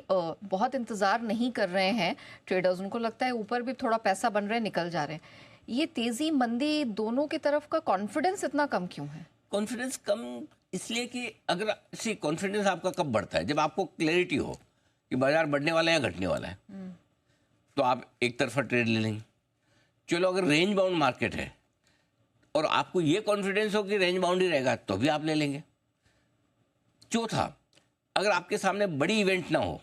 बहुत इंतज़ार नहीं कर रहे हैं ट्रेडर्स, उनको लगता है ऊपर भी थोड़ा पैसा बन रहा है, निकल जा रहे हैं। ये तेज़ी मंदी दोनों की तरफ का कॉन्फिडेंस इतना कम क्यों है? कॉन्फिडेंस कम इसलिए कि अगर सी कॉन्फिडेंस आपका कब बढ़ता है, जब आपको क्लैरिटी हो कि बाजार बढ़ने वाला है या घटने वाला है, तो आप एक तरफा ट्रेड ले लेंगे। चलो अगर रेंज बाउंड मार्केट है और आपको ये कॉन्फिडेंस हो कि रेंज बाउंड ही रहेगा, तो भी आप ले लेंगे। चौथा, अगर आपके सामने बड़ी इवेंट ना हो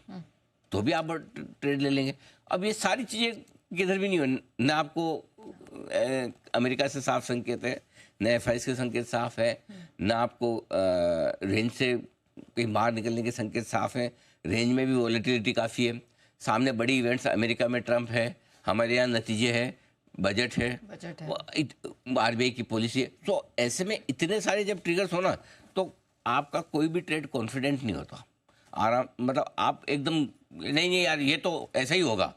तो भी आप ट्रेड ले लेंगे। अब ये सारी चीज़ें किधर भी नहीं हो, न आपको अमेरिका से साफ संकेत है, न एफआईएस के संकेत साफ है, न आपको रेंज से कहीं बाहर निकलने के संकेत साफ हैं। रेंज में भी वॉलेटिलिटी काफ़ी है, सामने बड़ी इवेंट्स, अमेरिका में ट्रंप है, हमारे यहाँ नतीजे है, बजट है, आरबीआई की पॉलिसी है। तो ऐसे में इतने सारे जब ट्रिगर्स हो ना, तो आपका कोई भी ट्रेड कॉन्फिडेंट नहीं होता। आराम, मतलब आप एकदम नहीं यार ये तो ऐसा ही होगा।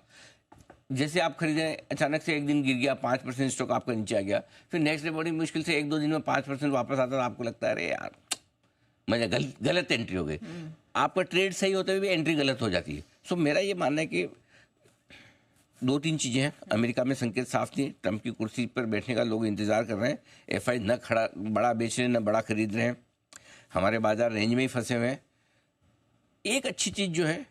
जैसे आप खरीदे, अचानक से एक दिन गिर गया, 5% स्टॉक आपका नीचे आ गया, फिर नेक्स्ट डे बड़ी मुश्किल से 1-2 दिन में 5% वापस आता है, तो आपको लगता है अरे यार मुझे गलत एंट्री हो गई। आपका ट्रेड सही होते हुए भी एंट्री गलत हो जाती है। सो मेरा ये मानना है कि 2-3 चीज़ें हैं। अमेरिका में संकेत साफ थी, ट्रंप की कुर्सी पर बैठने का लोग इंतजार कर रहे हैं, एफआई न खड़ा बड़ा बेच रहे हैं न बड़ा खरीद रहे हैं, हमारे बाजार रेंज में ही फंसे हुए हैं। एक अच्छी चीज़ जो है,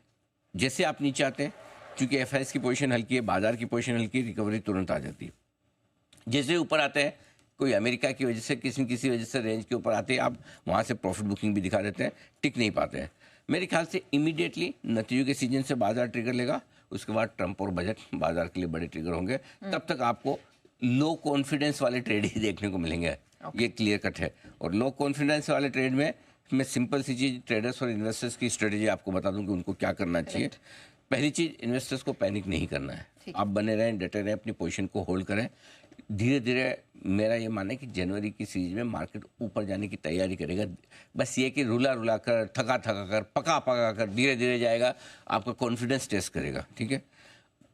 जैसे आप नीचे आते हैं, क्योंकि एफआईएस की पोजीशन हल्की है, बाजार की पोजीशन हल्की है, रिकवरी तुरंत आ जाती है। जैसे ऊपर आते हैं, कोई अमेरिका की वजह से किसी वजह से रेंज के ऊपर आते हैं, आप वहाँ से प्रॉफिट बुकिंग भी दिखा देते हैं, टिक नहीं पाते हैं। मेरे ख्याल से इमीडिएटली नतीजों के सीजन से बाजार ट्रिगर लेगा, उसके बाद ट्रंप और बजट बाजार के लिए बड़े ट्रिगर होंगे। तब तक आपको लो कॉन्फिडेंस वाले ट्रेड ही देखने को मिलेंगे। ये क्लियर कट है। और लो कॉन्फिडेंस वाले ट्रेड में मैं सिंपल सी चीज़ ट्रेडर्स और इन्वेस्टर्स की स्ट्रेटेजी आपको बता दूं कि उनको क्या करना चाहिए। पहली चीज़, इन्वेस्टर्स को पैनिक नहीं करना है, आप बने रहें, डटे रहें, अपनी पोजीशन को होल्ड करें। धीरे धीरे मेरा ये मानना है कि जनवरी की सीरीज में मार्केट ऊपर जाने की तैयारी करेगा। बस ये कि रुला कर, थका कर, पका कर धीरे धीरे जाएगा, आपका कॉन्फिडेंस टेस्ट करेगा। ठीक है,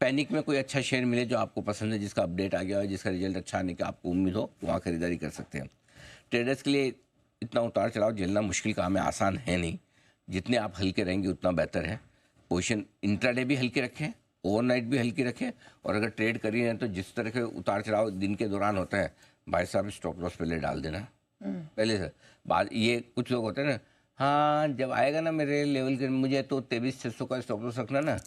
पैनिक में कोई अच्छा शेयर मिले जो आपको पसंद है, जिसका अपडेट आ गया हो, जिसका रिजल्ट अच्छा आने का आपको उम्मीद हो, वहाँ खरीदारी कर सकते हैं। ट्रेडर्स के लिए इतना उतार चढ़ाव झेलना मुश्किल काम है, आसान है नहीं। जितने आप हल्के रहेंगे उतना बेहतर है। पोजीशन इंट्राडे भी हल्के रखें, ओवरनाइट भी हल्की रखें, और अगर ट्रेड कर रही हैं तो जिस तरह के उतार चढ़ाव दिन के दौरान होता है, भाई साहब स्टॉप लॉस पहले डाल देना पहले से। बाद ये कुछ लोग होते हैं ना, हाँ जब आएगा ना मेरे लेवल के, मुझे तो 23,600 का स्टॉप लॉस रखना ना,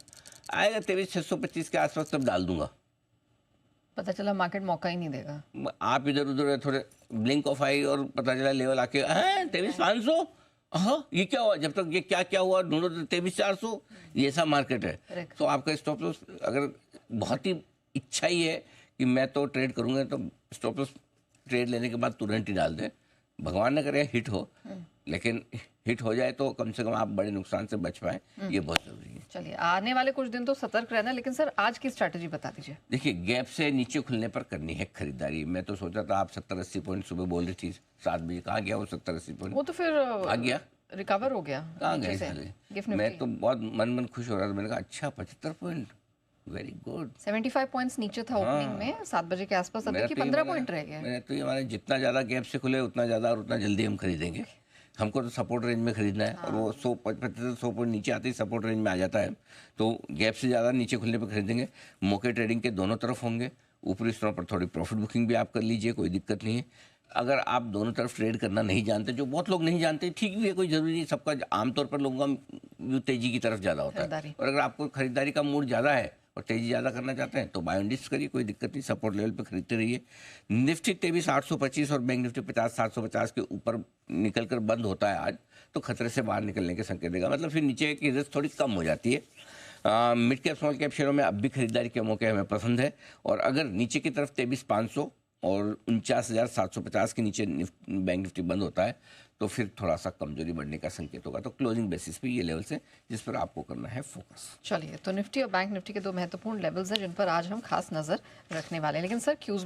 आएगा 23,625 के आसपास तब डाल दूंगा। पता चला मार्केट मौका ही नहीं देगा, आप इधर उधर थोड़े ब्लिंक ऑफ आई और पता चला लेवल आके 23,500, हाँ ये क्या हुआ, जब तक ये क्या हुआ ढूंढो तो 23,400, ये ऐसा मार्केट है। तो आपका स्टॉप लॉस अगर बहुत ही इच्छा ही है कि मैं तो ट्रेड करूंगा, तो स्टॉप लॉस ट्रेड लेने के बाद तुरंत ही डाल दें। भगवान न करे हिट हो, लेकिन हिट हो जाए तो कम से कम आप बड़े नुकसान से बच पाए, ये बहुत जरूरी है। चलिए, आने वाले कुछ दिन तो सतर्क रहना, लेकिन सर आज की स्ट्रैटेजी बता दीजिए। देखिए, गैप से नीचे खुलने पर करनी है खरीदारी। मैं तो सोचा था आप 70-80 पॉइंट सुबह बोल रही थी 7 बजे, कहाँ गया वो 70-80 पॉइंट? वो तो फिर आ गया, रिकवर हो गया, कहाँ गए साले। मैं तो बहुत मन खुश हो रहा था, मैंने कहा अच्छा 75 पॉइंट, वेरी गुड। 75 पॉइंट्स नीचे था ओपनिंग में 7 बजे के आसपास, अब देखिए 15 पॉइंट रह गए। मैंने तो ये माना जितना ज़्यादा गैप से खुले उतना ज़्यादा और उतना जल्दी हम खरीदेंगे। हमको तो सपोर्ट रेंज में खरीदना है, और वो 100 पॉइंट नीचे आते ही सपोर्ट रेंज में आ जाता है, तो गैप से ज़्यादा नीचे खुलने पर खरीदेंगे। मौके ट्रेडिंग के दोनों तरफ होंगे, ऊपरी स्तरों पर थोड़ी प्रॉफिट बुकिंग भी आप कर लीजिए, कोई दिक्कत नहीं है। अगर आप दोनों तरफ ट्रेड करना नहीं जानते, जो बहुत लोग नहीं जानते, ठीक भी है, कोई ज़रूरी नहीं, सबका आमतौर पर लोगों का तेज़ी की तरफ ज़्यादा होता है। और अगर आपको खरीदारी का मूड ज़्यादा है और तेज़ी ज़्यादा करना चाहते हैं तो बाय ऑन डिप्स करिए, कोई दिक्कत नहीं, सपोर्ट लेवल पे खरीदते रहिए। निफ्टी 23,825 और बैंक निफ्टी 50,750 के ऊपर निकलकर बंद होता है आज, तो खतरे से बाहर निकलने के संकेत देगा, मतलब फिर नीचे की रिस्क थोड़ी कम हो जाती है। मिड कैप स्मॉल कैप शेयरों में अब भी खरीदारी के मौके हमें पसंद है, और अगर नीचे की तरफ 23,500 और 49,750 के नीचे बैंक निफ्टी बंद होता है तो फिर थोड़ा सा कमजोरी बढ़ने का संकेत होगा। तो क्लोजिंग बेसिस पे ये लेवल्स हैं जिस पर आपको करना है फोकस। चलिए, तो निफ्टी और बैंक निफ्टी के 2 महत्वपूर्ण लेवल्स हैं जिन पर आज हम खास नजर रखने वाले हैं। लेकिन सर क्यूज